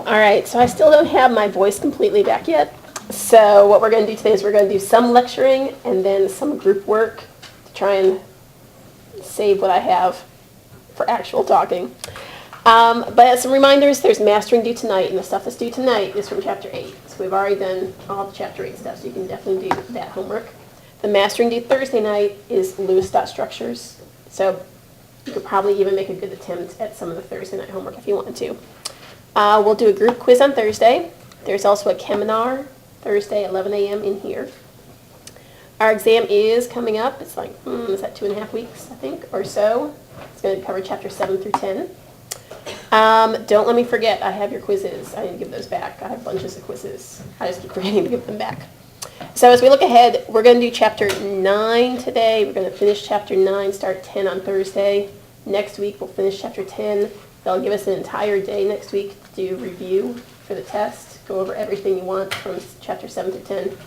All right, so I still don't have my voice completely back yet. So what we're going to do today is we're going to do some lecturing and then some group work to try and save what I have for actual talking. But as some reminders, there's mastering due tonight, and the stuff that's due tonight is from Chapter 8. So we've already done all the Chapter 8 stuff, so you can definitely do that homework. The mastering due Thursday night is Lewis dot structures. So you could probably even make a good attempt at some of the Thursday night homework if you wanted to. We'll do a group quiz on Thursday. There's also a Cheminar Thursday at 11 a.m. in here. Our exam is coming up. It's like, is that 2.5 weeks, I think, or so. It's going to cover Chapter 7 through 10. Don't let me forget, I have your quizzes. I need to give those back. I have bunches of quizzes. I just keep forgetting to give them back. So as we look ahead, we're going to do Chapter 9 today. We're going to finish Chapter 9, start 10 on Thursday. Next week, we'll finish Chapter 10. They'll give us an entire day next week to do review for the test, go over everything you want from Chapter 7 to 10,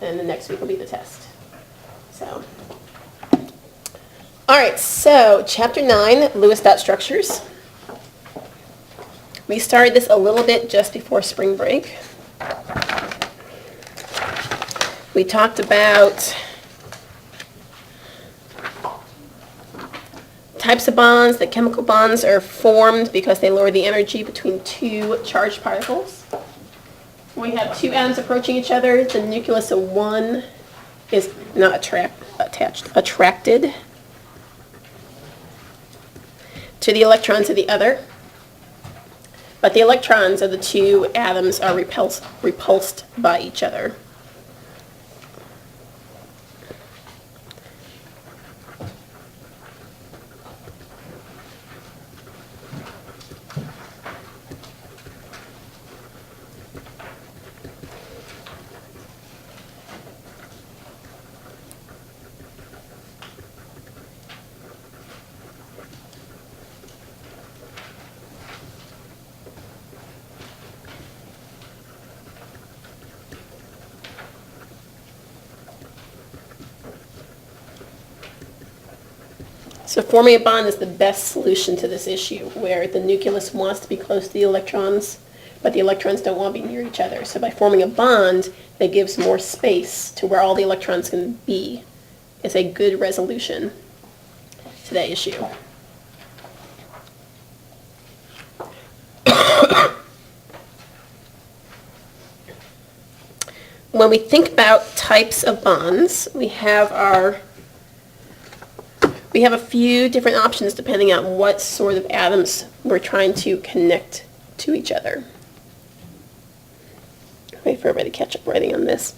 and the next week will be the test. So, all right, so Chapter 9, Lewis dot structures. We started this a little bit just before spring break. We talked about types of bonds, that chemical bonds are formed because they lower the energy between two charged particles. We have two atoms approaching each other. The nucleus of one is not attracted to the electrons of the other. But the electrons of the two atoms are repulsed by each other. So forming a bond is the best solution to this issue, where the nucleus wants to be close to the electrons, but the electrons don't want to be near each other. So by forming a bond that gives more space to where all the electrons can be is a good resolution to that issue. When we think about types of bonds, we have a few different options depending on what sort of atoms we're trying to connect to each other. Wait for everybody to catch up writing on this.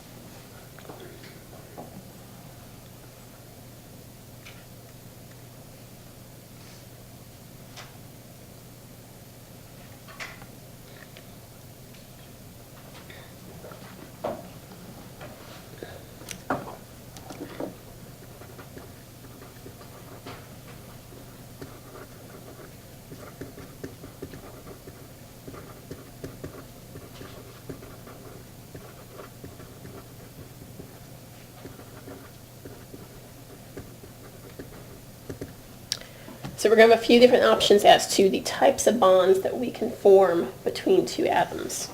So we're going to have a few different options as to the types of bonds that we can form between two atoms.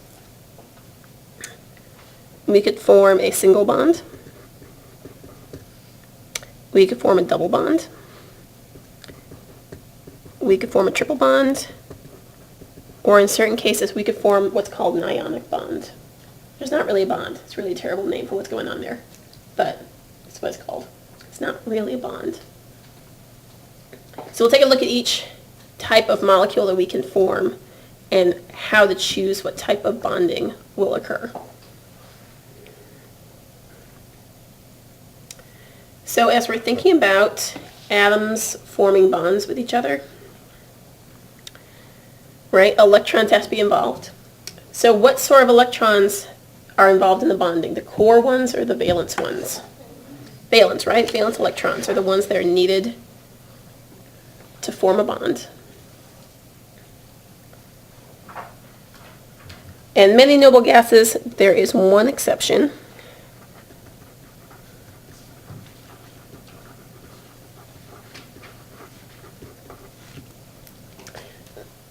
We could form a single bond. We could form a double bond. We could form a triple bond. Or in certain cases, we could form what's called an ionic bond. It's not really a bond. It's really a terrible name for what's going on there. But that's what it's called. It's not really a bond. So we'll take a look at each type of molecule that we can form and how to choose what type of bonding will occur. So as we're thinking about atoms forming bonds with each other, right, electrons have to be involved. So what sort of electrons are involved in the bonding? The core ones or the valence ones? Valence, right? Valence electrons are the ones that are needed to form a bond. And many noble gases, there is one exception.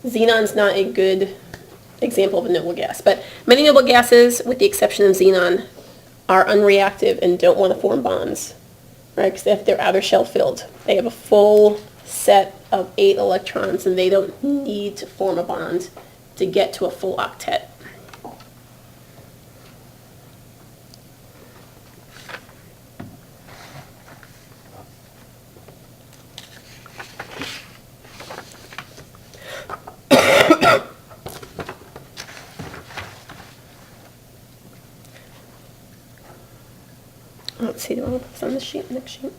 Xenon's not a good example of a noble gas. But many noble gases, with the exception of xenon, are unreactive and don't want to form bonds, right? Because if they're outer shell filled, they have a full set of 8 electrons and they don't need to form a bond to get to a full octet. Let's see, do I want to put this on this sheet, next sheet?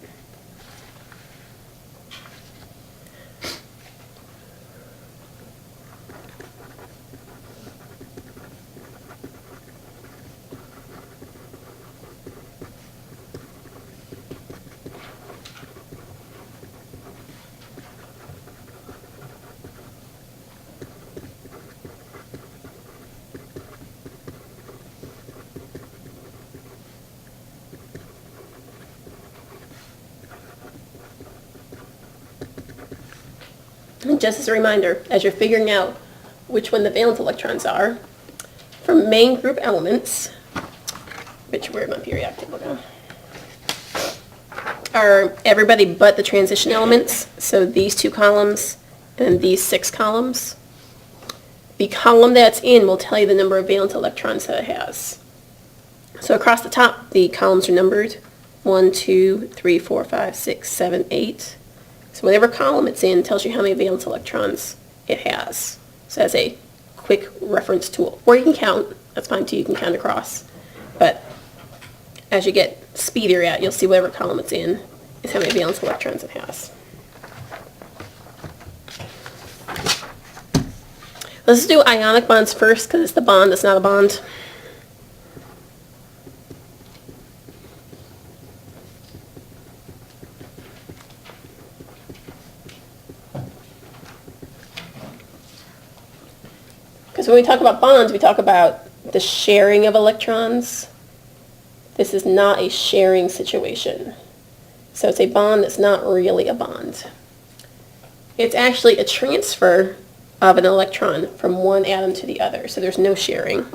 And just as a reminder, as you're figuring out which one the valence electrons are, for main group elements, where'd my periodic table go, are everybody but the transition elements, so these 2 columns and these 6 columns. The column that's in will tell you the number of valence electrons that it has. So across the top, the columns are numbered 1, 2, 3, 4, 5, 6, 7, 8. So whatever column it's in tells you how many valence electrons it has. So that's a quick reference tool. Or you can count. That's fine too. You can count across. But as you get speedier at, you'll see whatever column it's in is how many valence electrons it has. Let's do ionic bonds first because it's the bond that's not a bond. Because when we talk about bonds, we talk about the sharing of electrons. This is not a sharing situation. So it's a bond that's not really a bond. It's actually a transfer of an electron from one atom to the other. So there's no sharing.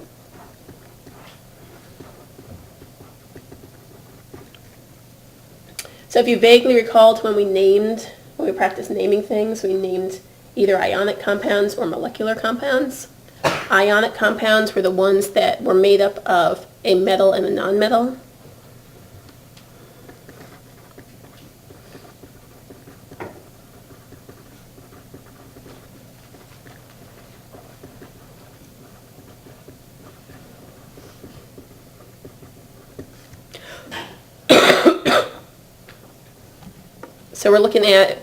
So if you vaguely recalled when we practiced naming things, we named either ionic compounds or molecular compounds. Ionic compounds were the ones that were made up of a metal and a nonmetal. So we're looking at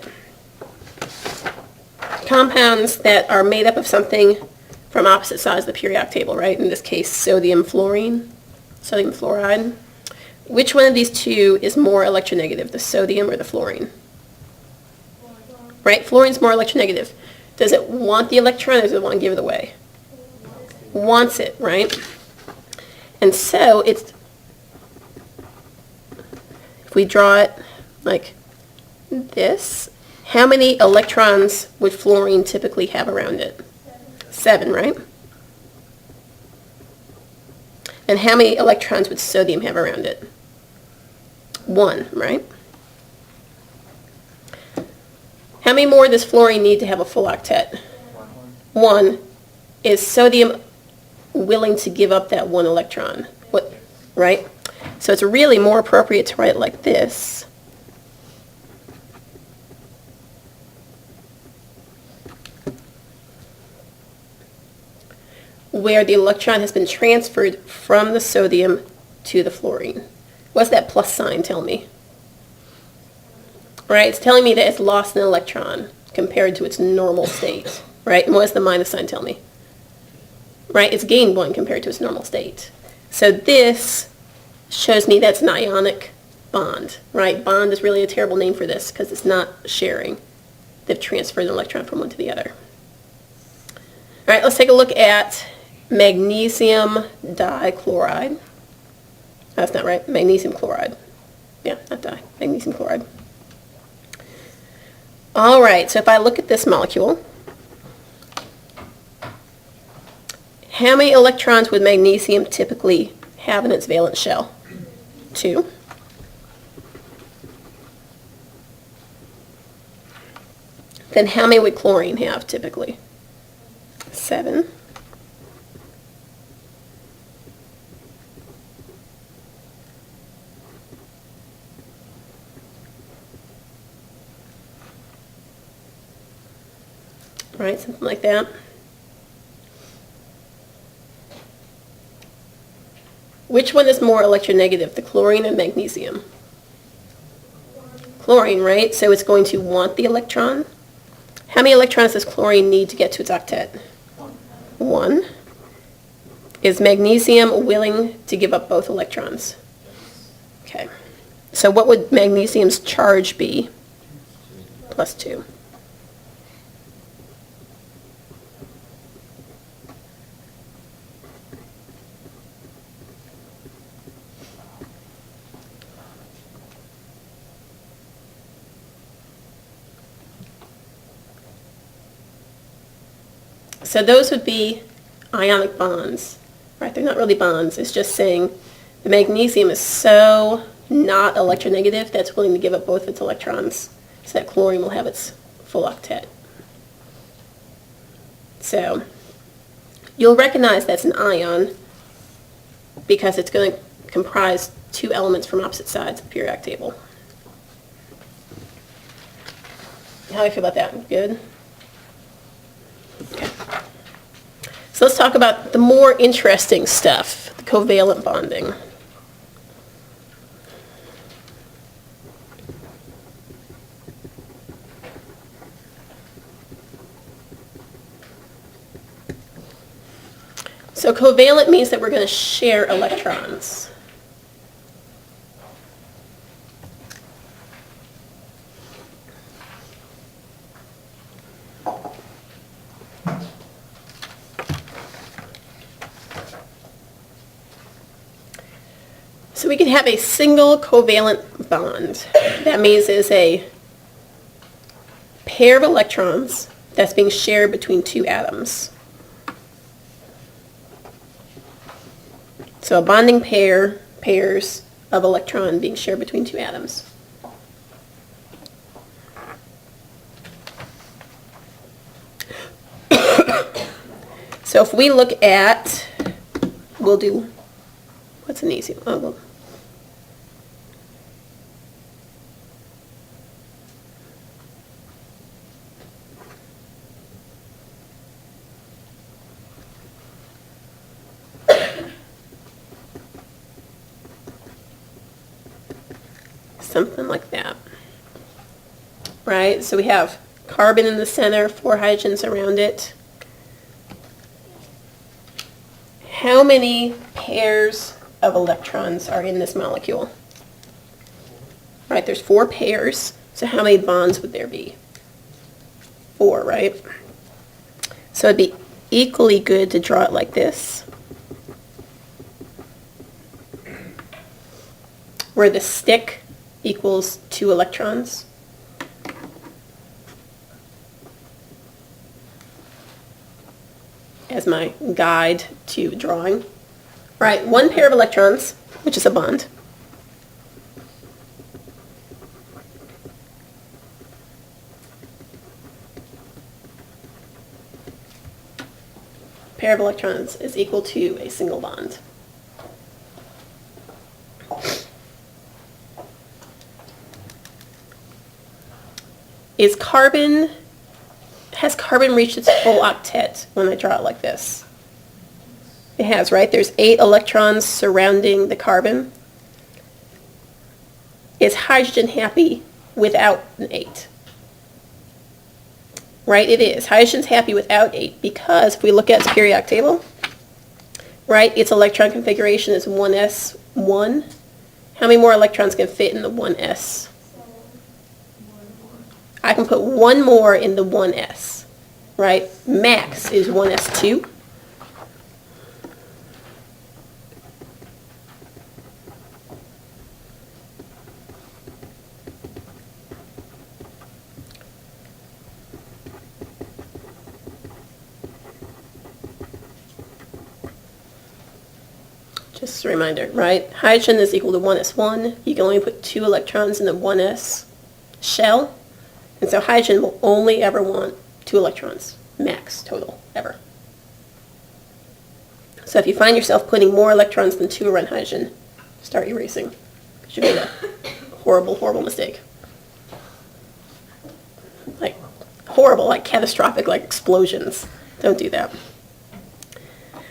compounds that are made up of something from opposite sides of the periodic table, right? In this case, sodium fluorine, sodium fluoride. Which one of these two is more electronegative, the sodium or the fluorine? Right? Fluorine's more electronegative. Does it want the electron or does it want to give it away? Wants it, right? And so it's, if we draw it like this, how many electrons would fluorine typically have around it? 7, right? And how many electrons would sodium have around it? 1, right? How many more does fluorine need to have a full octet? 1. Is sodium willing to give up that 1 electron? What, right? So it's really more appropriate to write it like this. Where the electron has been transferred from the sodium to the fluorine. What's that plus sign tell me? Right, it's telling me that it's lost an electron compared to its normal state, right? And what does the minus sign tell me? Right, it's gained 1 compared to its normal state. So this shows me that's an ionic bond, right? Bond is really a terrible name for this because it's not sharing. They've transferred an electron from one to the other. All right, let's take a look at magnesium dichloride. That's not right, magnesium chloride. Yeah, not magnesium chloride. All right, so if I look at this molecule, How many electrons would magnesium typically have in its valence shell? 2. Then how many would chlorine have typically? 7. Right, something like that. Which one is more electronegative, the chlorine or magnesium? Chlorine, right? So it's going to want the electron. How many electrons does chlorine need to get to its octet? 1. Is magnesium willing to give up both electrons? Okay. So what would magnesium's charge be? +2. So those would be ionic bonds, right? They're not really bonds. It's just saying the magnesium is so not electronegative that it's willing to give up both its electrons so that chlorine will have its full octet. So you'll recognize that's an ion because it's going to comprise 2 elements from opposite sides of the periodic table. How do you feel about that? Good? Okay. So let's talk about the more interesting stuff, the covalent bonding. So covalent means that we're going to share electrons. So we can have a single covalent bond. That means there's a pair of electrons that's being shared between 2 atoms. So a bonding pairs of electron being shared between 2 atoms. So if we look at, we'll do, what's an easy one? Oh, well, something like that, right? So we have carbon in the center, 4 hydrogens around it. How many pairs of electrons are in this molecule? Right, there's 4 pairs, so how many bonds would there be? 4, right? So it'd be equally good to draw it like this, where the stick equals 2 electrons. As my guide to drawing. Right, 1 pair of electrons, which is a bond. Pair of electrons is equal to a single bond. Has carbon reached its full octet when I draw it like this? It has, right? There's 8 electrons surrounding the carbon. Is hydrogen happy without an 8? Right, it is. Hydrogen's happy without 8 because if we look at its periodic table, right, its electron configuration is 1s1. How many more electrons can fit in the 1s? I can put 1 more in the 1s, right? Max is 1s2. Just a reminder, right? Hydrogen is equal to 1s1. You can only put 2 electrons in the 1s shell. And so hydrogen will only ever want 2 electrons, max total, ever. So if you find yourself putting more electrons than 2 around hydrogen, start erasing. Because you made a horrible, horrible mistake. Like, horrible, like catastrophic, like explosions. Don't do that.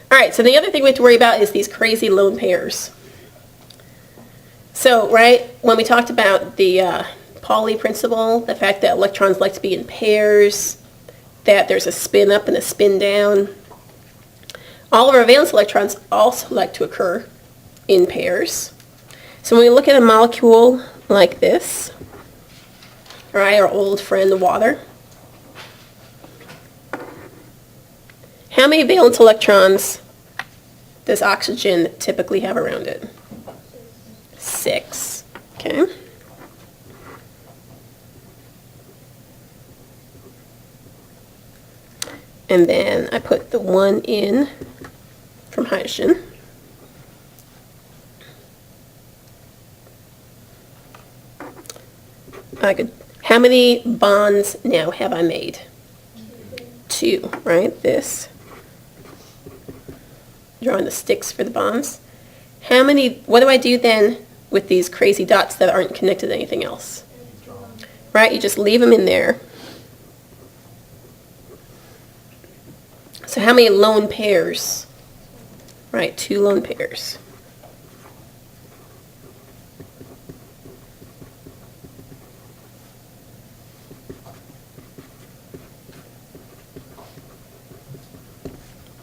All right, so the other thing we have to worry about is these crazy lone pairs. So, right, when we talked about the Pauli principle, the fact that electrons like to be in pairs, that there's a spin up and a spin down, all of our valence electrons also like to occur in pairs. So when we look at a molecule like this, right, our old friend, the water, how many valence electrons does oxygen typically have around it? 6. Okay. And then I put the 1 in from hydrogen. How many bonds now have I made? 2, right? This. Drawing the sticks for the bonds. What do I do then with these crazy dots that aren't connected to anything else? Right, you just leave them in there. So how many lone pairs? Right, 2 lone pairs.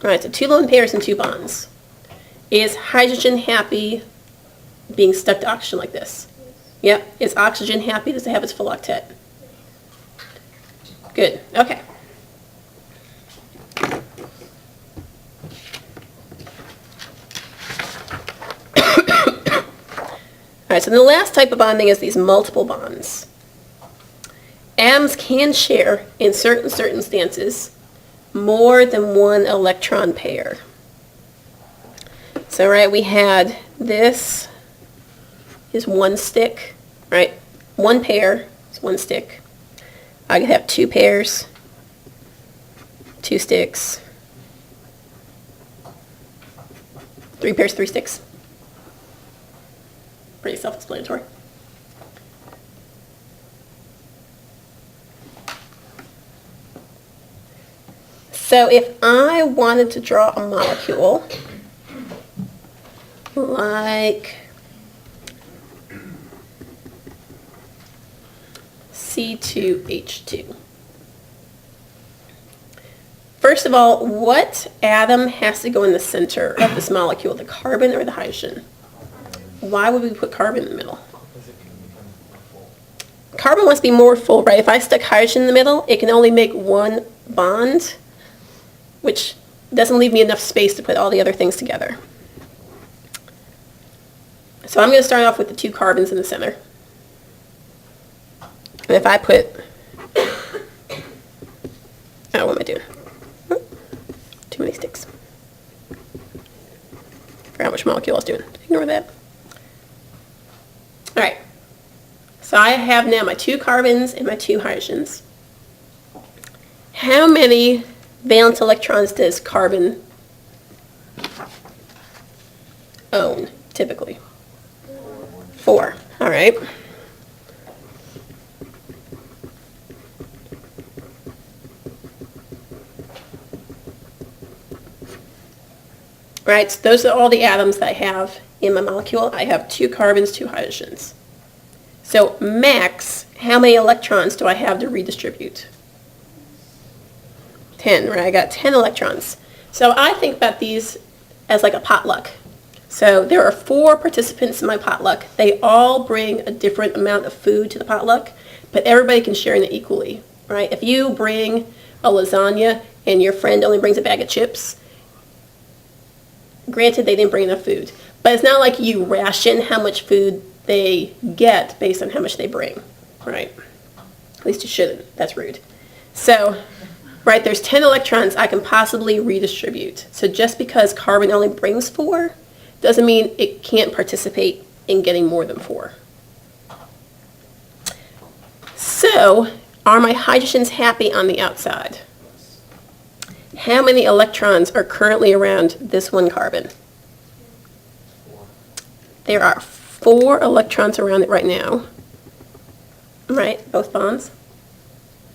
All right, so 2 lone pairs and 2 bonds. Is hydrogen happy being stuck to oxygen like this? Yep. Is oxygen happy? Does it have its full octet? Good. Okay. All right, so the last type of bonding is these multiple bonds. Atoms can share, in certain circumstances, more than 1 electron pair. So, right, we had this is 1 stick, right? 1 pair is 1 stick. I could have 2 pairs, 2 sticks, 3 pairs, 3 sticks. Pretty self-explanatory. So if I wanted to draw a molecule like C2H2, first of all, what atom has to go in the center of this molecule, the carbon or the hydrogen? Why would we put carbon in the middle? Carbon wants to be more full, right? If I stick hydrogen in the middle, it can only make 1 bond, which doesn't leave me enough space to put all the other things together. So I'm going to start off with the 2 carbons in the center. And if I put, oh, what am I doing? Too many sticks. Forgot how much molecule I was doing. Ignore that. All right. So I have now my 2 carbons and my 2 hydrogens. How many valence electrons does carbon own, typically? 4. All right. Right, so those are all the atoms that I have in my molecule. I have 2 carbons, 2 hydrogens. So max, how many electrons do I have to redistribute? 10, right? I got 10 electrons. So I think about these as like a potluck. So there are 4 participants in my potluck. They all bring a different amount of food to the potluck, but everybody can share in it equally, right? If you bring a lasagna and your friend only brings a bag of chips, granted they didn't bring enough food, but it's not like you ration how much food they get based on how much they bring, right? At least you shouldn't. That's rude. So, right, there's 10 electrons I can possibly redistribute. So just because carbon only brings 4 doesn't mean it can't participate in getting more than 4. So, are my hydrogens happy on the outside? How many electrons are currently around this one carbon? There are 4 electrons around it right now. Right, both bonds.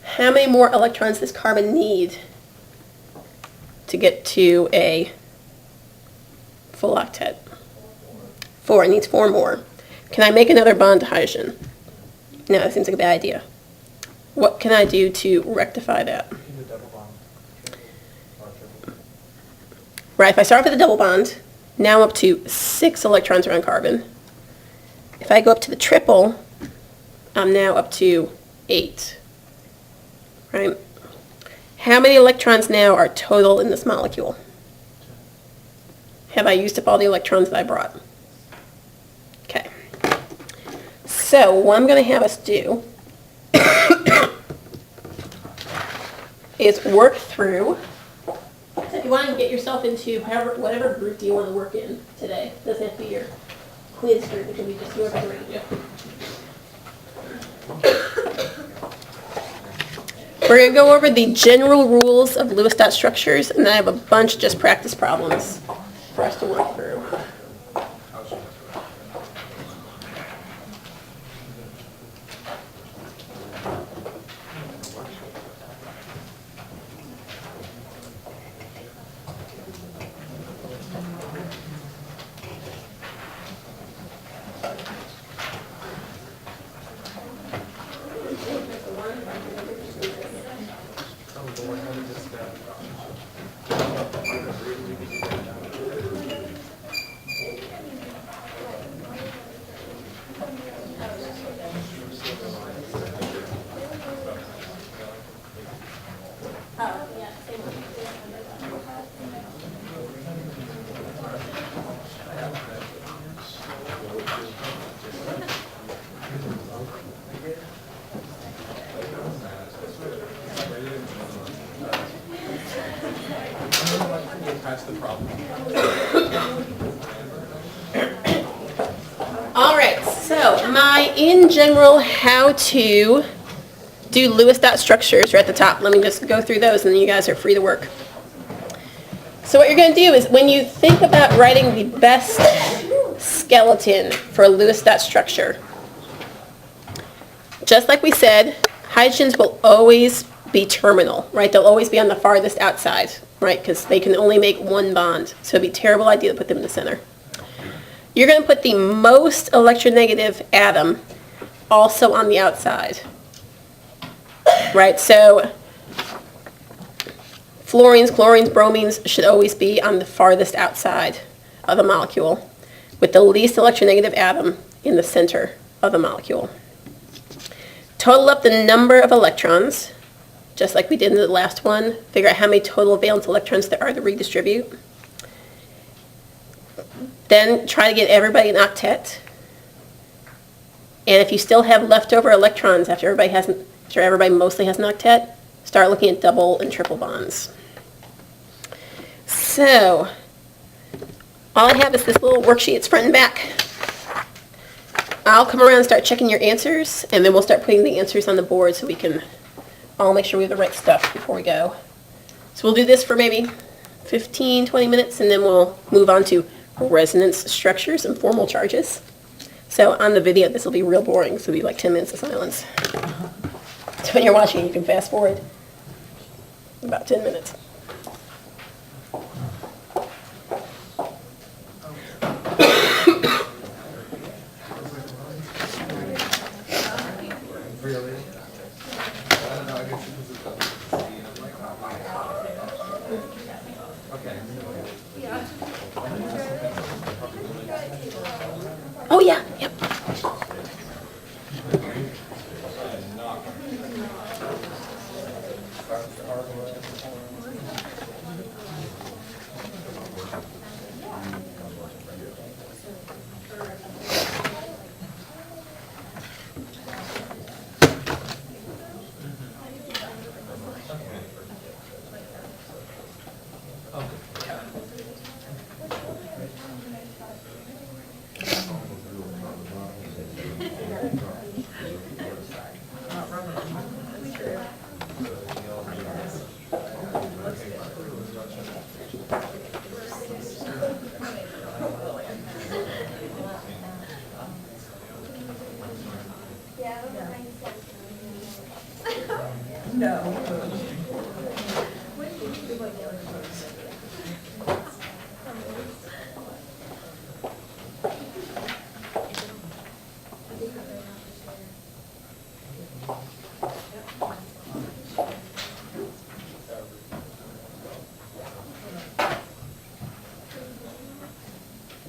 How many more electrons does carbon need to get to a full octet? 4, it needs 4 more. Can I make another bond to hydrogen? No, that seems like a bad idea. What can I do to rectify that? Right, if I start off with a double bond, now I'm up to 6 electrons around carbon. If I go up to the triple, I'm now up to 8. Right? How many electrons now are total in this molecule? Have I used up all the electrons that I brought? Okay. So what I'm going to have us do is work through. So if you want to get yourself into whatever group you want to work in today, it doesn't have to be your quiz group, it can be just whoever's ready to do. We're going to go over the general rules of Lewis dot structures, and then I have a bunch of just practice problems for us to work through. That's the problem. All right, so my in general how to do Lewis dot structures are at the top. Let me just go through those and then you guys are free to work. So what you're going to do is when you think about writing the best skeleton for a Lewis dot structure, just like we said, hydrogens will always be terminal, right? They'll always be on the farthest outside, right? Because they can only make one bond. So it'd be a terrible idea to put them in the center. You're going to put the most electronegative atom also on the outside, right? So fluorines, chlorines, bromines should always be on the farthest outside of the molecule, with the least electronegative atom in the center of the molecule. Total up the number of electrons, just like we did in the last one. Figure out how many total valence electrons there are to redistribute. Then try to get everybody an octet. And if you still have leftover electrons after everybody mostly has an octet, start looking at double and triple bonds. So, all I have is this little worksheet. It's front and back. I'll come around and start checking your answers, and then we'll start putting the answers on the board so we can all make sure we have the right stuff before we go. So we'll do this for maybe 15, 20 minutes, and then we'll move on to resonance structures and formal charges. So on the video, this will be real boring, so it'll be like 10 minutes of silence. So when you're watching, you can fast forward about 10 minutes. Really? I don't know, I guess it was okay. Oh yeah, yep.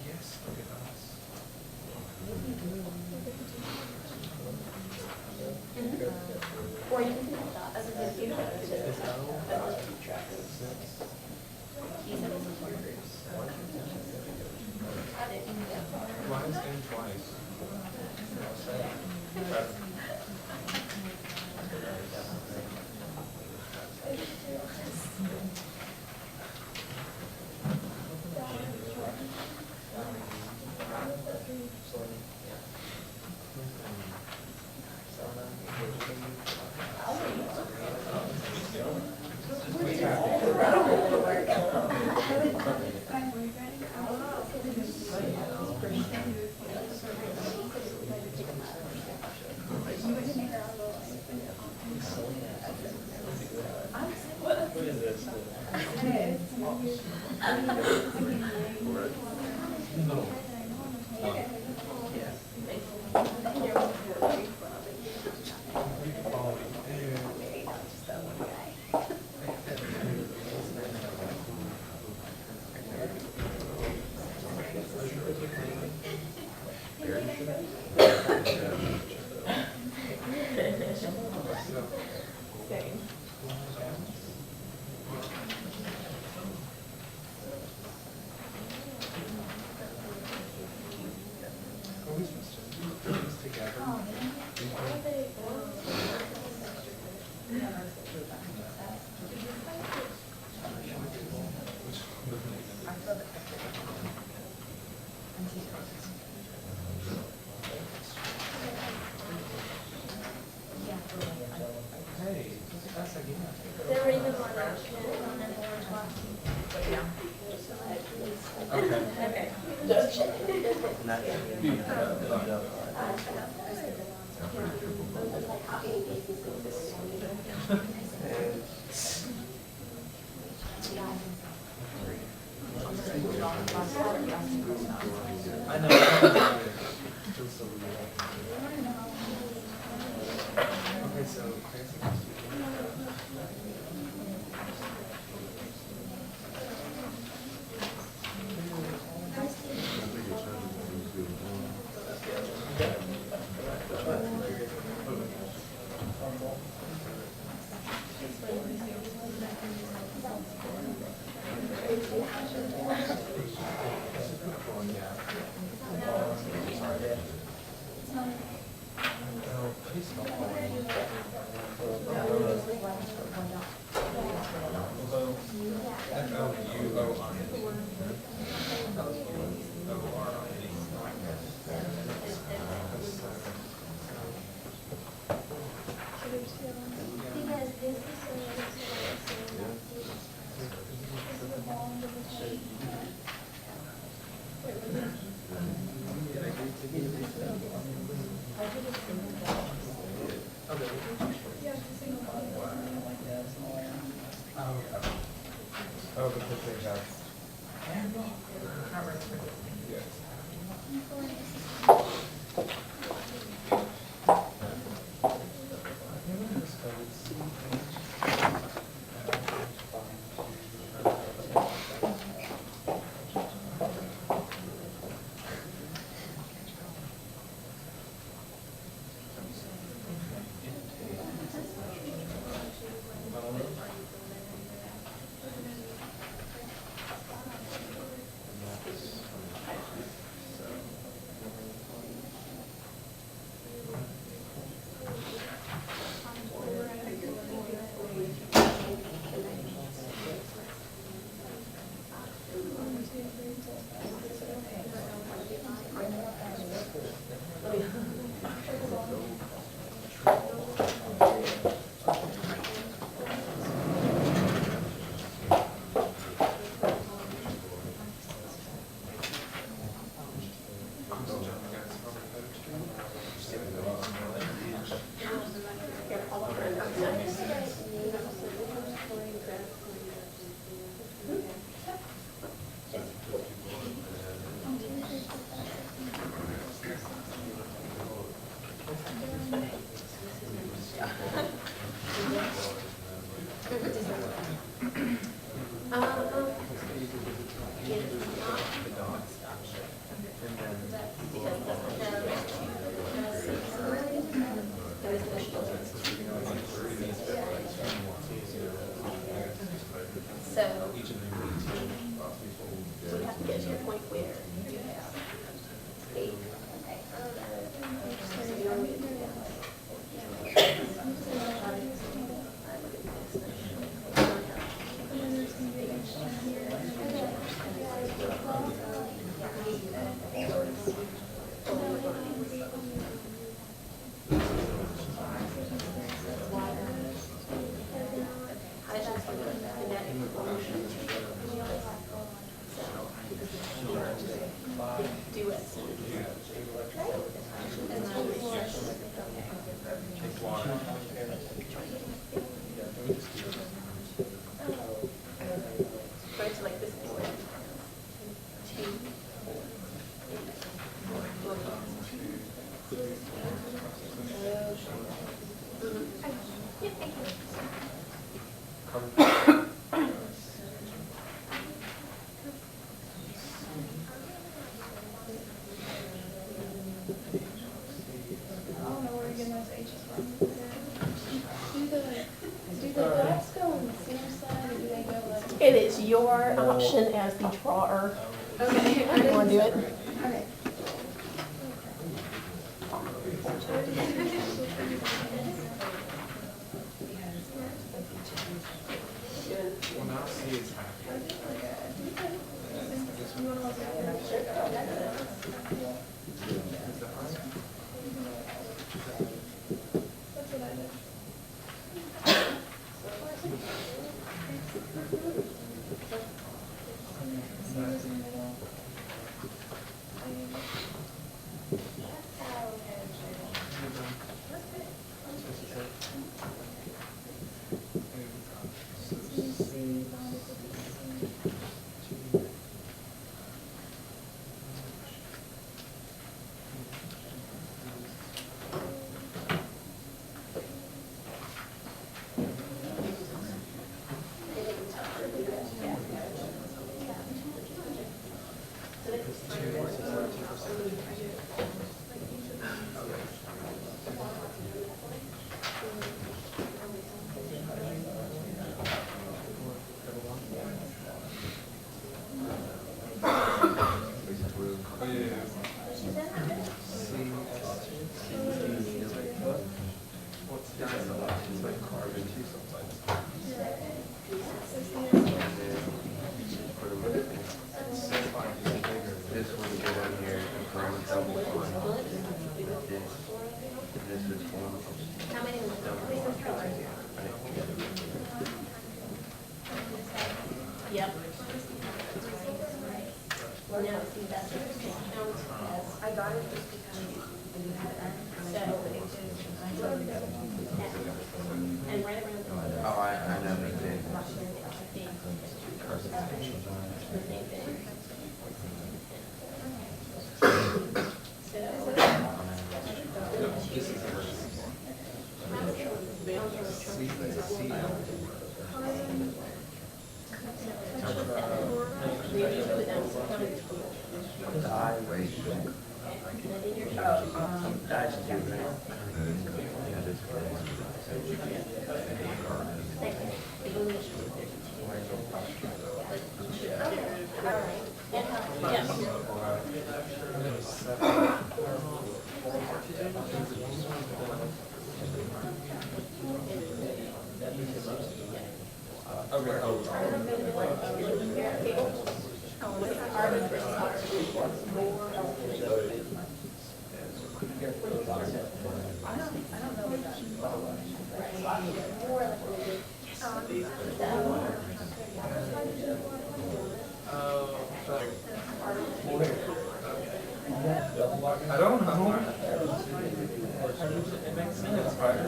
Yes, look at us. Or you can do that. As a computer. Why is N twice? Are we supposed to do this together? Hey, that's again. There were even more options on the board talking. Okay. I know. Okay, so crazy. Because this is Oh, because they have. Yes. Do it. Right, so like this is I don't know where you're getting those H's from. Do the dots go on the center side, or do they go like? It is your option as the drawer. Okay. You want to do it? Okay. Well, now C is That's what I did. This one go down here and put on a double one. This is one. How many? Yep. No, see, that's what it counts as. I got it just because you had it. So, and right around. Oh, I know they did. The highway. That's too bad. Yeah, this I don't know. It makes sense, right?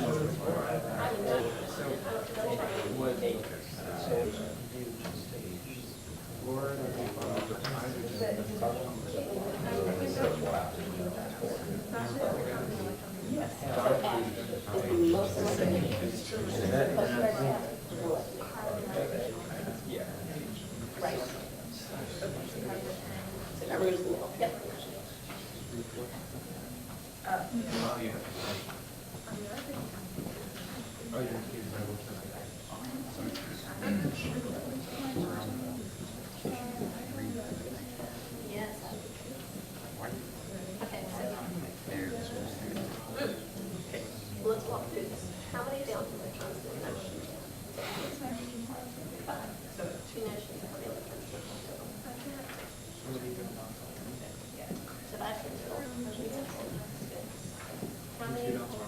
Yep. Oh, yeah. Oh, yeah. Yes. Okay, so. Okay, let's walk through this. How many valence electrons do we have? 5. So 2 notions of how many electrons do we have? So that's good. How many electrons?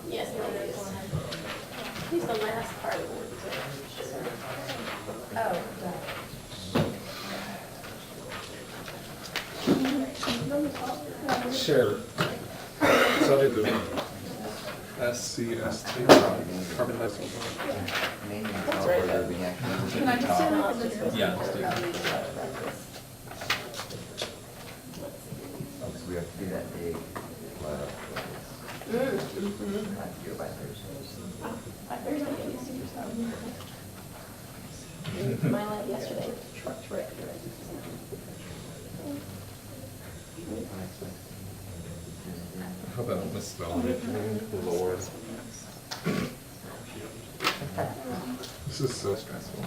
Yes, it is. He's the last part of the word. Sure. So did the SCST, carbon dioxide. That's right. Can I just do like a Yeah, let's do that. We have to do that big. I have to do it by Thursday. My lab yesterday, trucked right. How about misspelling it? Lord. This is so stressful.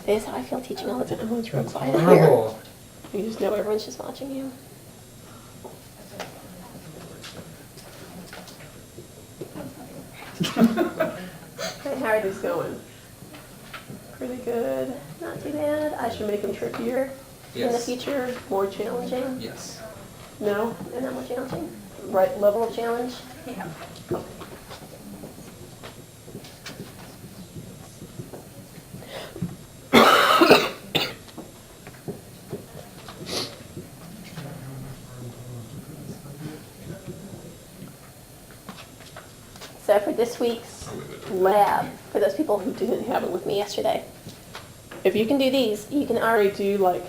It is how I feel teaching all the time. It's real That's quiet here. horrible. You just know everyone's just watching you. Hey, how are these going? Pretty good. Not too bad. I should make them trickier in the Yes. future. More challenging. Yes. No, they're not more challenging. Right level of challenge. Yeah. So for this week's lab, for those people who didn't have it with me yesterday, if you can do these, you can already do like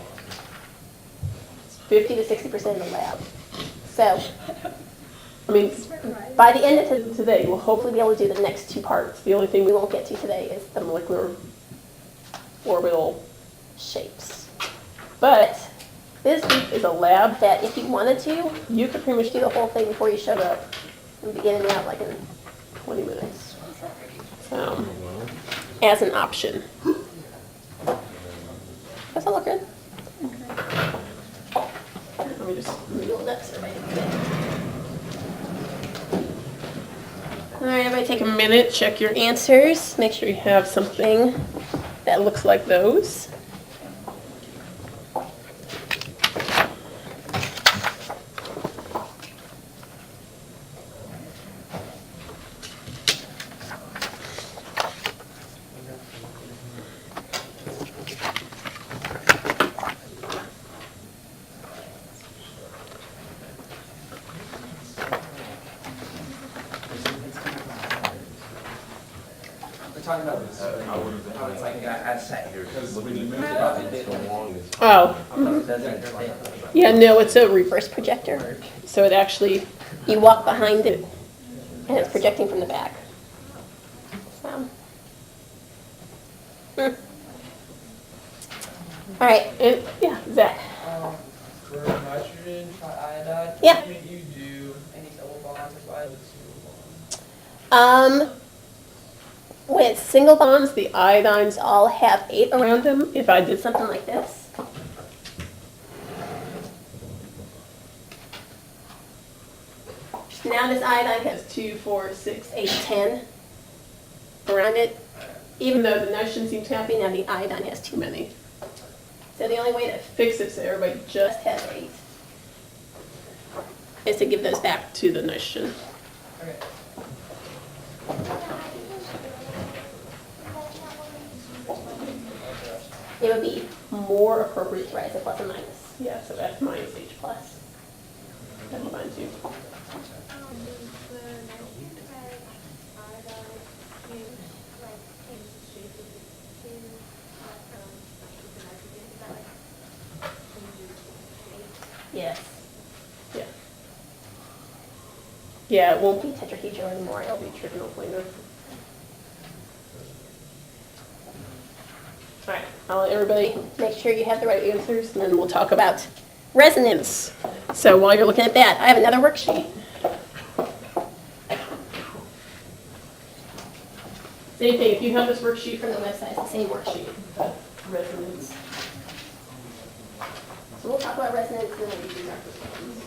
50 to 60% of the lab. So, I mean, by the end of today, we'll hopefully be able to do the next two parts. The only thing we won't get to today is the molecular orbital shapes. But this week is a lab that if you wanted to, you could pretty much do the whole thing before you showed up and be in and out like in 20 minutes. So, as an option. Does that look good? Let me just reload that survey. All right, everybody take a minute, check your answers. Make sure you have something that looks like those. We're talking about this. How it's like, I sat here because when you moved it up, it didn't. Oh, Doesn't fit. yeah, no, it's a reverse projector. So it actually, you walk behind it and it's projecting from the back. So. All right, yeah, Zach. For nitrogen triiodide, Yeah. can you do any double bonds or bi with single bonds? With single bonds, the iodines all have 8 around them. If I did something like this. Now this iodine has 2, 4, 6, 8, 10 around it. Even though the nitrogen seems happy, now the iodine has too many. So the only way to fix it so everybody just has 8 is to give those back to the nitrogen. Okay. It would be more appropriate to write as a plus and minus. Yeah, so F minus H plus. That's fine too. Yes. Yeah. Yeah, it won't be tetrahedral anymore. It'll be trigonal planar. All right, I'll let everybody make sure you have the right answers, and then we'll talk about resonance. So while you're looking at that, I have another worksheet. Same thing, if you have this worksheet from the website, it's the same worksheet, but resonance. So we'll talk about resonance and then we'll do practice problems.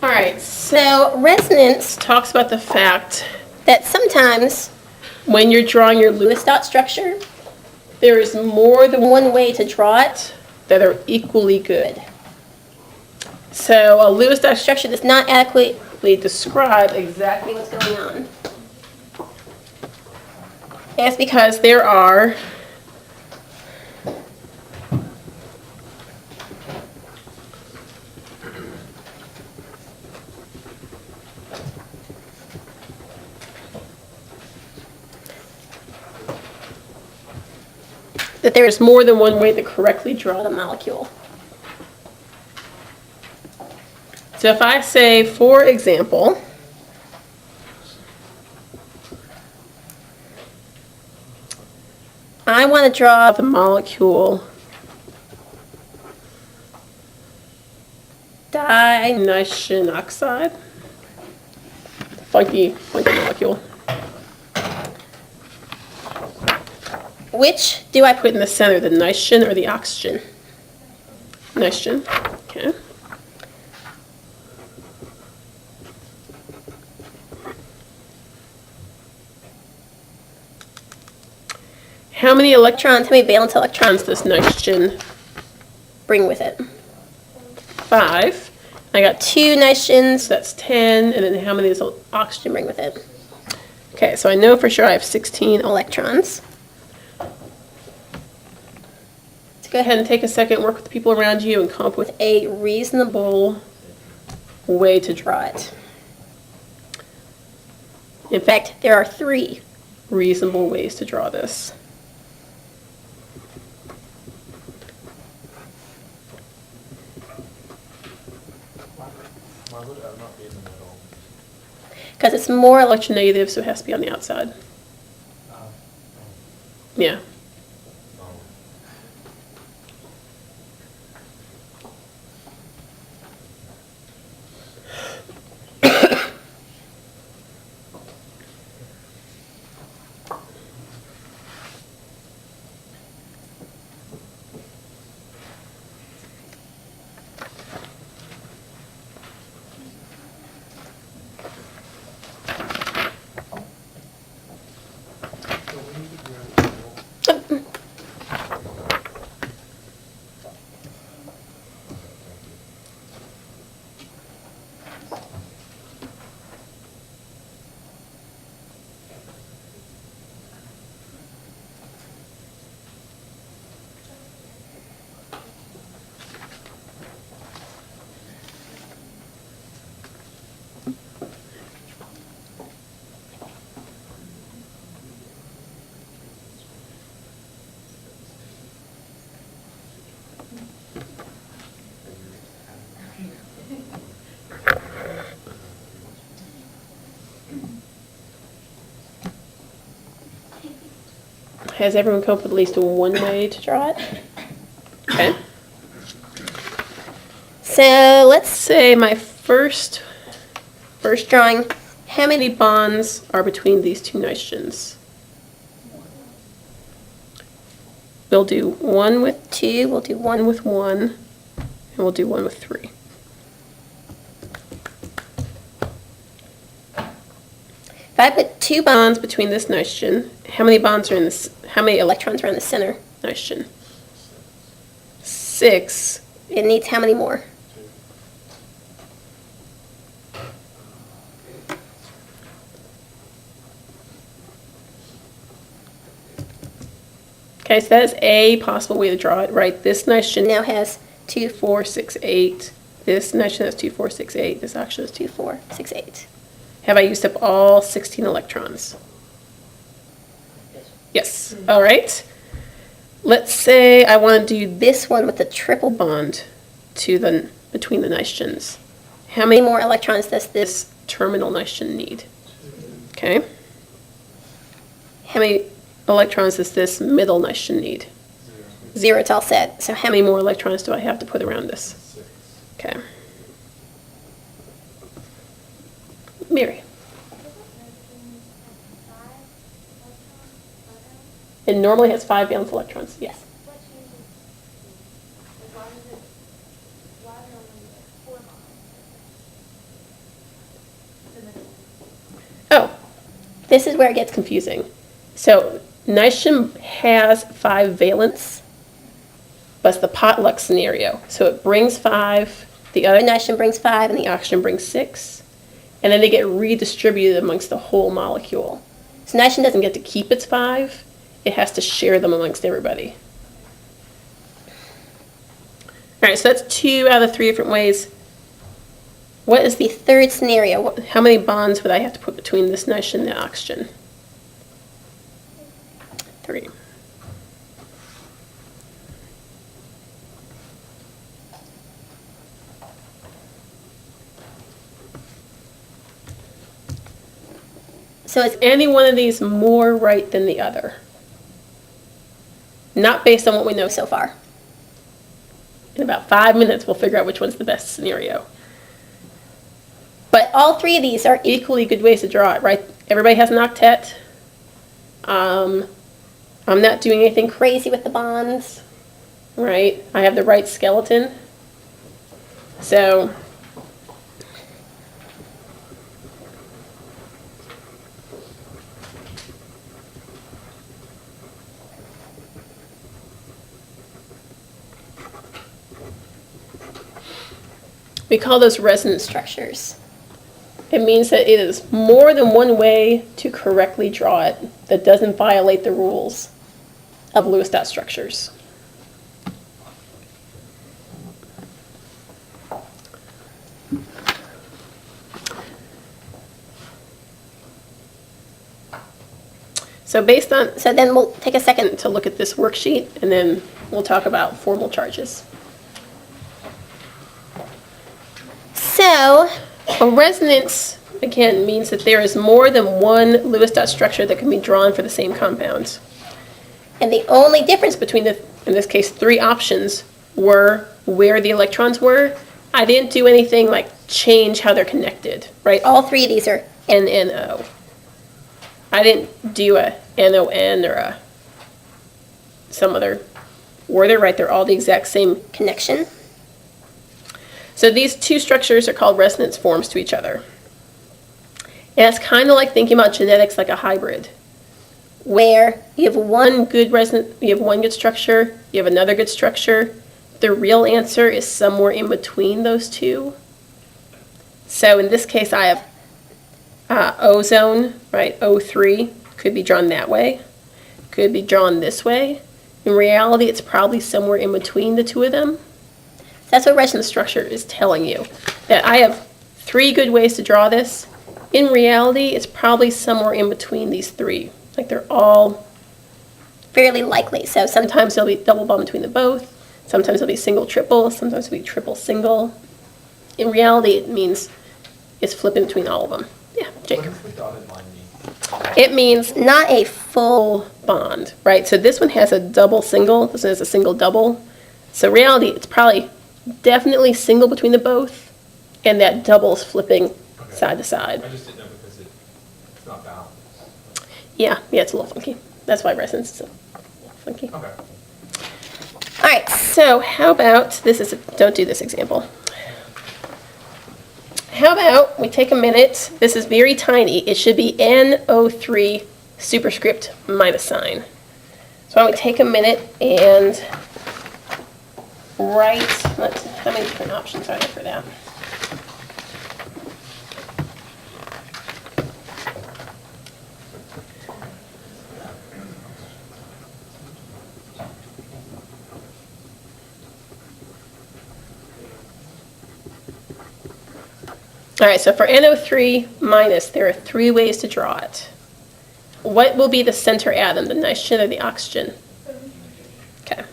All right, so resonance talks about the fact that sometimes when you're drawing your Lewis dot structure, there is more than one way to draw it that are equally good. So a Lewis dot structure does not adequately describe exactly what's going on. That's because there are that there is more than one way to correctly draw the molecule. So if I say, for example, I want to draw the molecule nitrogen oxide, funky molecule. Which do I put in the center, the nitrogen or the oxygen? Nitrogen, okay. How many electrons, how many valence electrons does nitrogen bring with it? 5. I got 2 nitrogens, that's 10, and then how many does oxygen bring with it? Okay, so I know for sure I have 16 electrons. Go ahead and take a second, work with the people around you, and come up with a reasonable way to draw it. In fact, there are 3 reasonable ways to draw this. Why would I not be in the middle? Because it's more electronegative, so it has to be on the outside. Yeah. Has everyone come up with at least one way to draw it? Okay. So let's say my first drawing, how many bonds are between these two nitrogens? We'll do one with 2, we'll do one with 1, and we'll do one with 3. If I put 2 bonds between this nitrogen, how many electrons are in the center nitrogen? 6. It needs how many more? Okay, so that is a possible way to draw it, right? This nitrogen now has 2, 4, 6, 8. This nitrogen has 2, 4, 6, 8. This oxygen has 2, 4, 6, 8. Have I used up all 16 electrons? Yes. All right. Let's say I want to do this one with a triple bond between the nitrogens. How many more electrons does this terminal nitrogen need? Okay. How many electrons does this middle nitrogen need? 0, it's all set. So how many more electrons do I have to put around this? 6. Okay. Mary. It normally has 5 valence electrons, yes. What changes? Like, why is it only 4 bonds? Oh, this is where it gets confusing. So nitrogen has 5 valence, but it's the potluck scenario. So it brings 5, the other nitrogen brings 5, and the oxygen brings 6. And then they get redistributed amongst the whole molecule. So nitrogen doesn't get to keep its 5. It has to share them amongst everybody. All right, so that's 2 out of 3 different ways. What is the third scenario? How many bonds would I have to put between this nitrogen and the oxygen? 3. So is any one of these more right than the other? Not based on what we know so far. In about 5 minutes, we'll figure out which one's the best scenario. But all 3 of these are equally good ways to draw it, right? Everybody has an octet. I'm not doing anything crazy with the bonds, right? I have the right skeleton. So we call those resonance structures. It means that it is more than one way to correctly draw it that doesn't violate the rules of Lewis dot structures. So then we'll take a second to look at this worksheet, and then we'll talk about formal charges. So a resonance, again, means that there is more than one Lewis dot structure that can be drawn for the same compound. And the only difference between in this case, 3 options were where the electrons were. I didn't do anything like change how they're connected, right? All 3 of these are NNO. I didn't do a NON or some other order, right? They're all the exact same connection. So these 2 structures are called resonance forms to each other. And it's kind of like thinking about genetics like a hybrid, where you have one good structure, you have another good structure. The real answer is somewhere in between those 2. So in this case, I have ozone, right? O3 could be drawn that way, could be drawn this way. In reality, it's probably somewhere in between the 2 of them. That's what resonance structure is telling you, that I have 3 good ways to draw this. In reality, it's probably somewhere in between these 3. Like they're all fairly likely. So sometimes there'll be double bond between them both. Sometimes it'll be single, triple. Sometimes it'll be triple, single. In reality, it means it's flipping between all of them. Yeah, Jake. What does the dotted line mean? It means not a full bond, right? So this one has a double single, this one has a single double. So reality, it's probably definitely single between the both, and that double's flipping Okay. side to side. I just didn't know because it's not balanced. Yeah, it's a little funky. That's why resonance is a little funky. Okay. All right, so how about, don't do this example. How about we take a minute, this is very tiny, it should be NO3 superscript minus sign. So why don't we take a minute and write, how many different options are there for that? All right, so for NO3 minus, there are 3 ways to draw it. What will be the center atom, the nitrogen or the oxygen? Okay.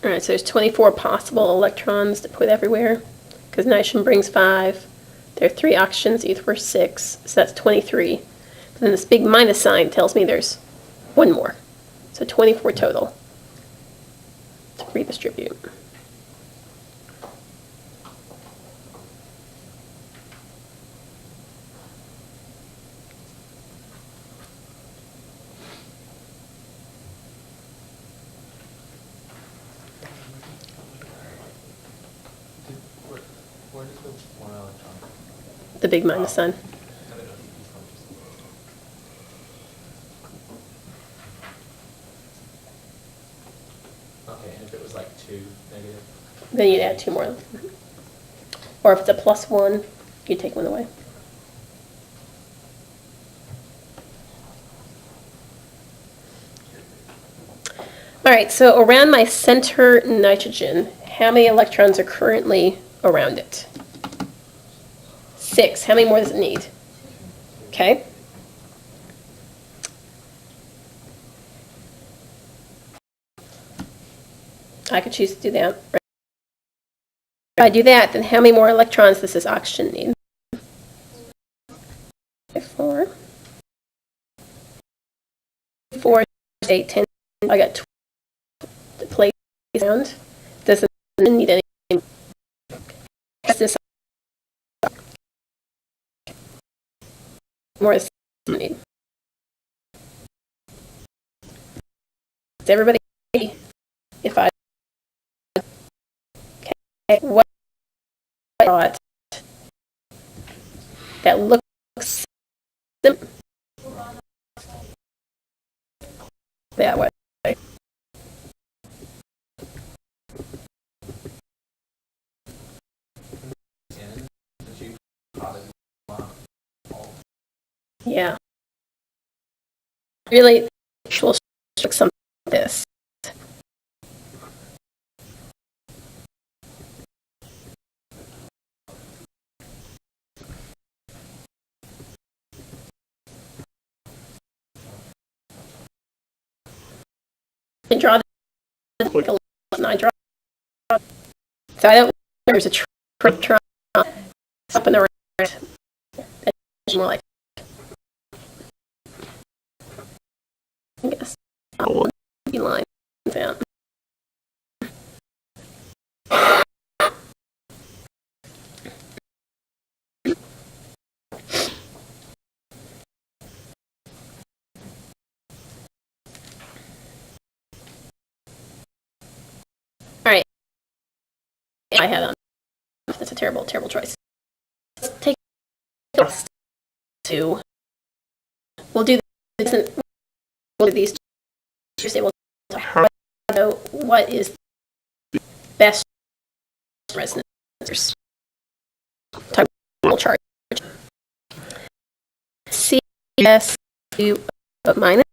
All right, so there's 24 possible electrons to put everywhere, because nitrogen brings 5. There are 3 oxygens, each worth 6, so that's 23. But then this big minus sign tells me there's 1 more, so 24 total to redistribute. Where does the 1 electron? The big minus sign. I don't know if he's going to. Okay, and if it was like 2 negative? Then you'd add 2 more. Or if it's a +1, you'd take 1 away. All right, so around my center nitrogen, how many electrons are currently around it? 6. How many more does it need? Okay. I could choose to do that. If I do that, then how many more electrons does this oxygen need? 4. 4, 8, 10. I got 12 to place around. Doesn't need any. This more is need. Does everybody, if I, okay, what I thought that looks simple that way. Yeah. Really, actual something like this. And draw the like a and I draw. So I don't. There's a trick up in the right. It's more like. I guess. I'll be line down. All right. I had on. That's a terrible, terrible choice. Let's take two. We'll do this. We'll do these two. We'll talk about what is the best resonance. Talk about charge. CS minus.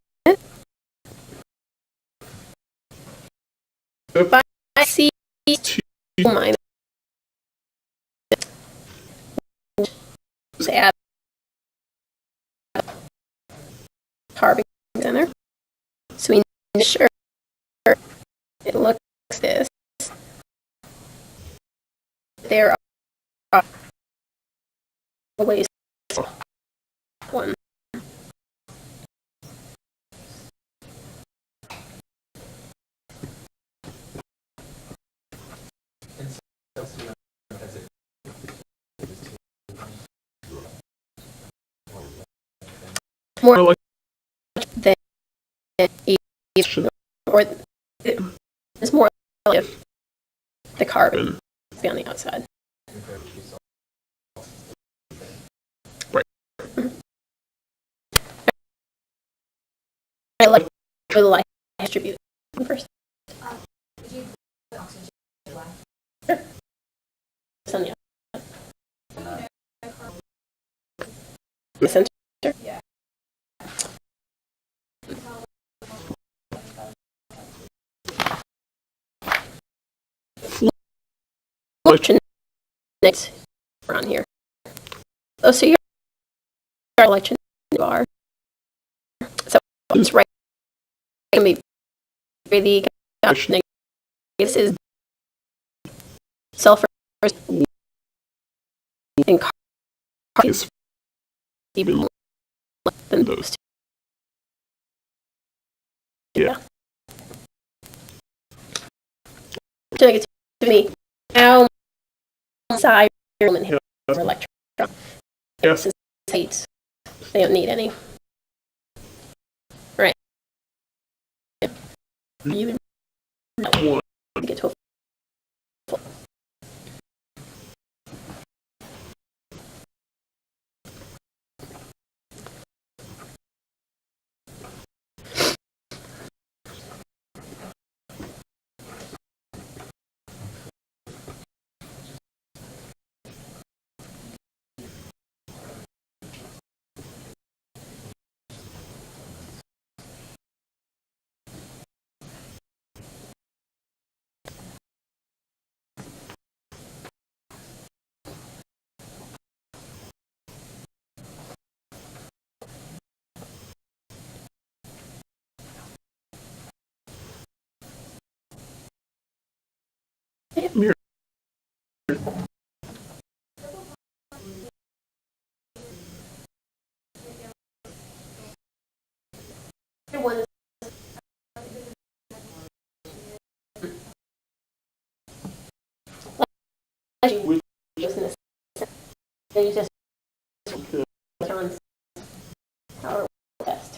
By C minus. Add carbon center. So we make sure it looks this. There are always one. More than each, or it's more if the carbon is on the outside. Right. I like the light distribute first. Could you put oxygen left? Sure. It's on the the center. Yeah. Motion next around here. Oh, so your election bar. So it's right. It can be really good. This is sulfur and carbon is even more than those two. Yeah. So like it's to me how side woman has electron. Yes. Hate. They don't need any. Right. You want to get to a mirror. One is they just electrons are best.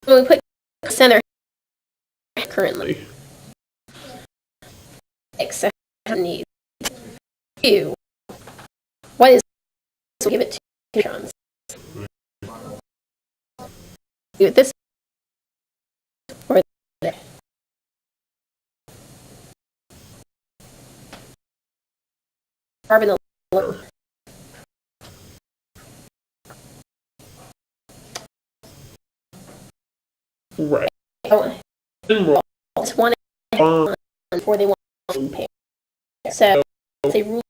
When we put center currently, except need two. What is so give it to electrons? Do it this or there. carbon alone. Right. Oh, And we're it's one on or they want to pay. So they rule,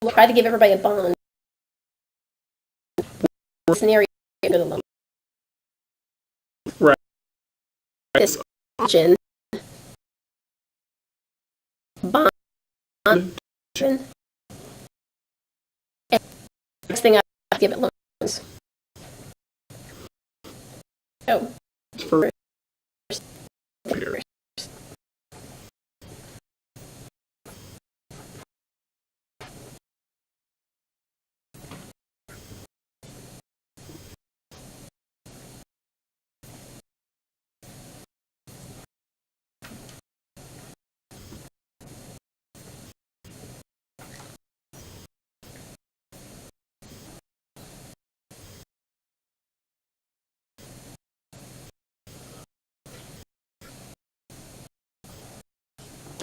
try to give everybody a bond scenario under the loan. right. This option bond. And next thing I give it loans. Oh, For here.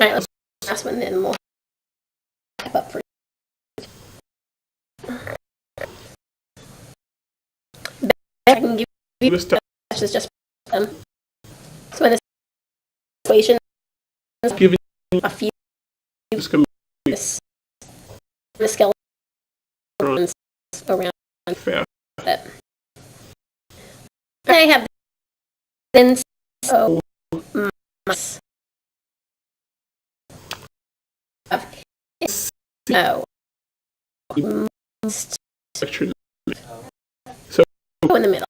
all right, let's do the last one, then we'll wrap up for I can give you This time, this is just so in this equation giving a few this can this the skeleton runs around fast. it. I have then so mass of no most Actually, go in the middle.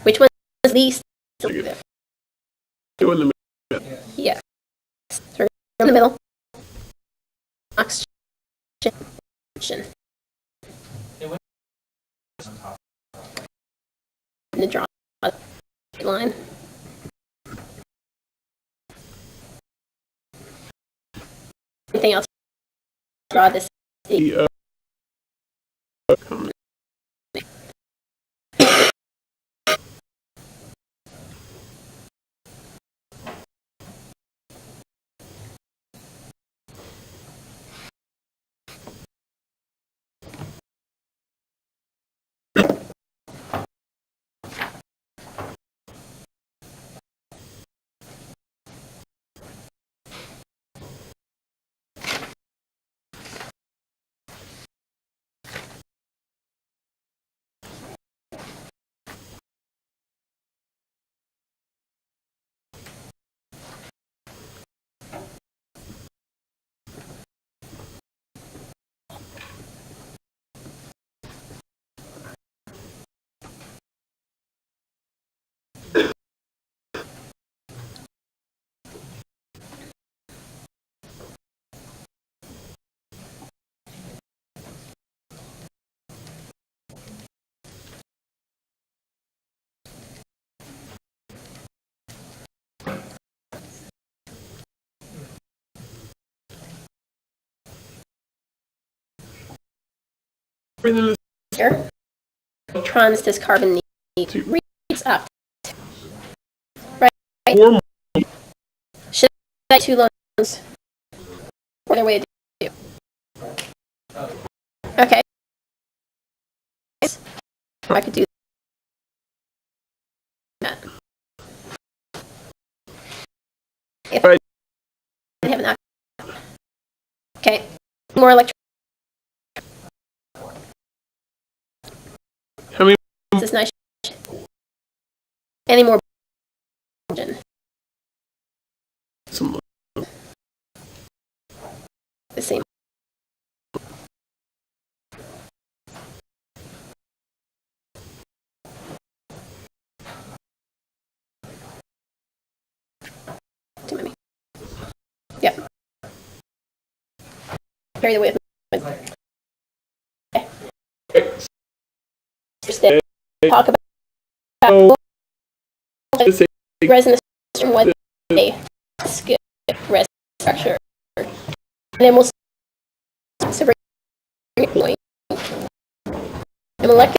Which one is least? go in the middle. Yeah. So we're in the middle. Oxygen. And the draw line. Anything else? Draw this. The comment. Bring Here. Electrons this carbon need reads up. Right. Four Should I two loans? Or their way to do. Okay. I could do that. If Right. I have an okay. More electrons. How many? This is nice. Any more oxygen? Some The same. Too many. Yep. Carry the weight of Stay. Talk about this resin system, what they skip resin structure. And then we'll separate point. The molecular